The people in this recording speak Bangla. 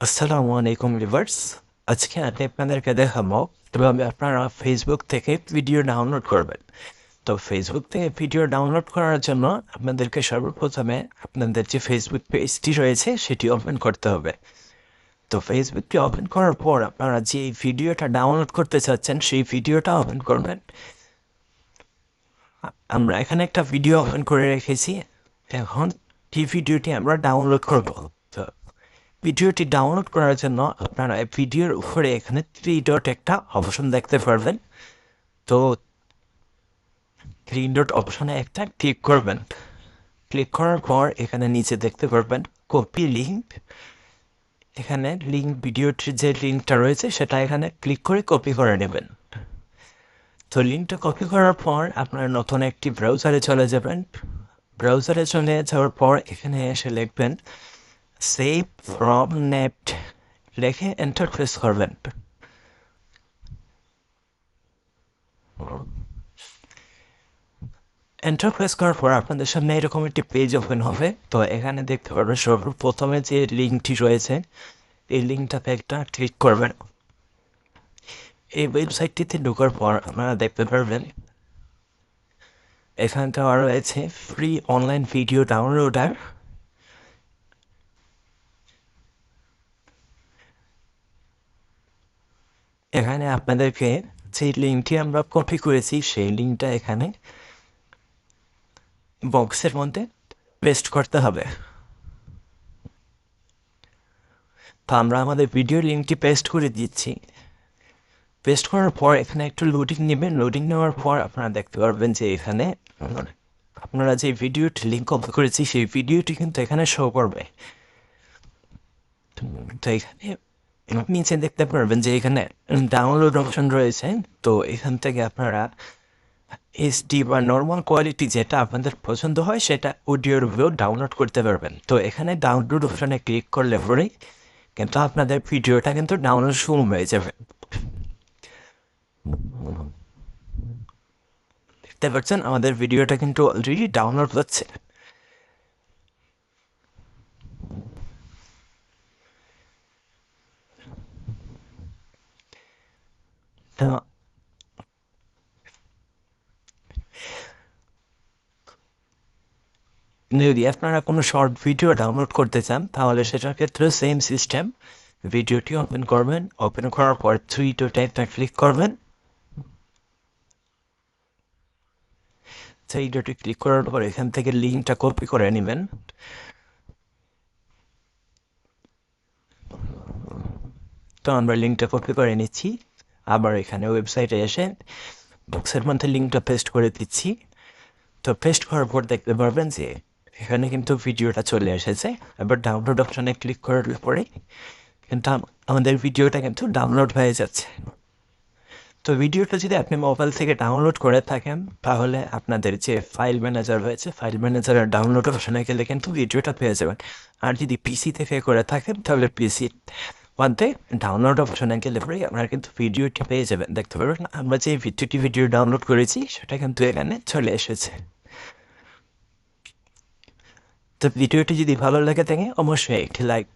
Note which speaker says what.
Speaker 1: আসসালামু আলাইকুম ভিউয়ার্স। আজকে আমি আপনাদেরকে দেখাবো কিভাবে আপনারা ফেসবুক থেকে ভিডিও ডাউনলোড করবেন। তো ফেসবুক থেকে ভিডিও ডাউনলোড করার জন্য আপনাদেরকে সর্বপ্রথমে আপনাদের যে ফেসবুক পেজটি রয়েছে সেটি ওপেন করতে হবে। তো ফেসবুকটি ওপেন করার পর আপনারা যে ভিডিওটা ডাউনলোড করতে চাচ্ছেন সেই ভিডিওটা ওপেন করবেন। আমরা এখানে একটা ভিডিও ওপেন করে রেখেছি, এখন এই ভিডিওটি আমরা ডাউনলোড করব। তো ভিডিওটি ডাউনলোড করার জন্য আপনারা ভিডিওর উপরে এখানে 3 ডট একটা অপশন দেখতে পারবেন। তো 3 ডট অপশনে একটা ক্লিক করবেন। ক্লিক করার পর এখানে নিচে দেখতে পারবেন কপি লিঙ্ক। এখানে লিঙ্ক ভিডিওটির যে লিঙ্কটা রয়েছে সেটা এখানে ক্লিক করে কপি করে নেবেন। তো লিঙ্কটা কপি করার পর আপনারা নতুন একটি ব্রাউজারে চলে যাবেন। ব্রাউজারে চলে যাওয়ার পর এখানে এসে লিখবেন সেভ ফ্রম নেট, লিখে এন্টার প্রেস করবেন। এন্টার প্রেস করার পর আপনাদের সামনে এরকম একটি পেজ ওপেন হবে। তো এখানে দেখতে পারবেন সর্বপ্রথমে যে লিঙ্কটি রয়েছে এই লিঙ্কটাতে একটা ক্লিক করবেন। এই ওয়েবসাইটটিতে ঢোকার পর আপনারা দেখতে পারবেন এখানে দেওয়া রয়েছে ফ্রি অনলাইন ভিডিও ডাউনলোডার। এখানে আপনাদেরকে যে লিঙ্কটি আমরা কপি করেছি সেই লিঙ্কটা এখানে বক্সের মধ্যে পেস্ট করতে হবে। তো আমরা আমাদের ভিডিও লিঙ্কটি পেস্ট করে দিচ্ছি। পেস্ট করার পর এখানে একটু লোডিং নেবেন। লোডিং নেওয়ার পর আপনারা দেখতে পারবেন যে এখানে আপনারা যে ভিডিওটি লিঙ্ক কপি করেছি সেই ভিডিওটি কিন্তু এখানে শো করবে। তো এখানে নিচে দেখতে পারবেন যে এখানে ডাউনলোড অপশন রয়েছে। তো এখান থেকে আপনারা এইচডি বা নর্মাল কোয়ালিটি যেটা আপনাদের পছন্দ হয় সেটা অডিও রিভিউ ডাউনলোড করতে পারবেন। তো এখানে ডাউনলোড অপশনে ক্লিক করলে পরেই কিন্তু আপনাদের ভিডিওটা কিন্তু ডাউনলোড শুরু হয়ে যাবে। দেখতে পাচ্ছেন আমাদের ভিডিওটা কিন্তু অলরেডি ডাউনলোড হচ্ছে। তো যদি আপনারা কোনো শর্ট ভিডিও ডাউনলোড করতে চান তাহলে সেটার ক্ষেত্রে সেম সিস্টেম। ভিডিওটি ওপেন করবেন, ওপেন করার পর 3 ডট একটা ক্লিক করবেন। 3 ডটে ক্লিক করার পর এখান থেকে লিঙ্কটা কপি করে নেবেন। তো আমরা লিঙ্কটা কপি করে নিচ্ছি। আবার এখানে ওয়েবসাইটে এসে বক্সের মধ্যে লিঙ্কটা পেস্ট করে দিচ্ছি। তো পেস্ট করার পর দেখতে পারবেন যে এখানে কিন্তু ভিডিওটা চলে এসেছে। এবার ডাউনলোড অপশনে ক্লিক করার পরে কিন্তু আমাদের ভিডিওটা কিন্তু ডাউনলোড হয়ে যাচ্ছে। তো ভিডিওটা যদি আপনি মোবাইল থেকে ডাউনলোড করে থাকেন তাহলে আপনাদের যে ফাইল ম্যানেজার রয়েছে ফাইল ম্যানেজারের ডাউনলোড অপশনে গেলে কিন্তু ভিডিওটা পেয়ে যাবেন। আর যদি পিসি থেকে করে থাকেন তাহলে পিসি মধ্যে ডাউনলোড অপশনে গেলে পরেই আপনারা কিন্তু ভিডিওটি পেয়ে যাবেন। দেখতে পারবেন আমরা যে ভিডিও ডাউনলোড করেছি সেটা কিন্তু এখানে চলে এসেছে। তো ভিডিওটি যদি ভালো লাগে থাকে অবশ্যই একটি লাইক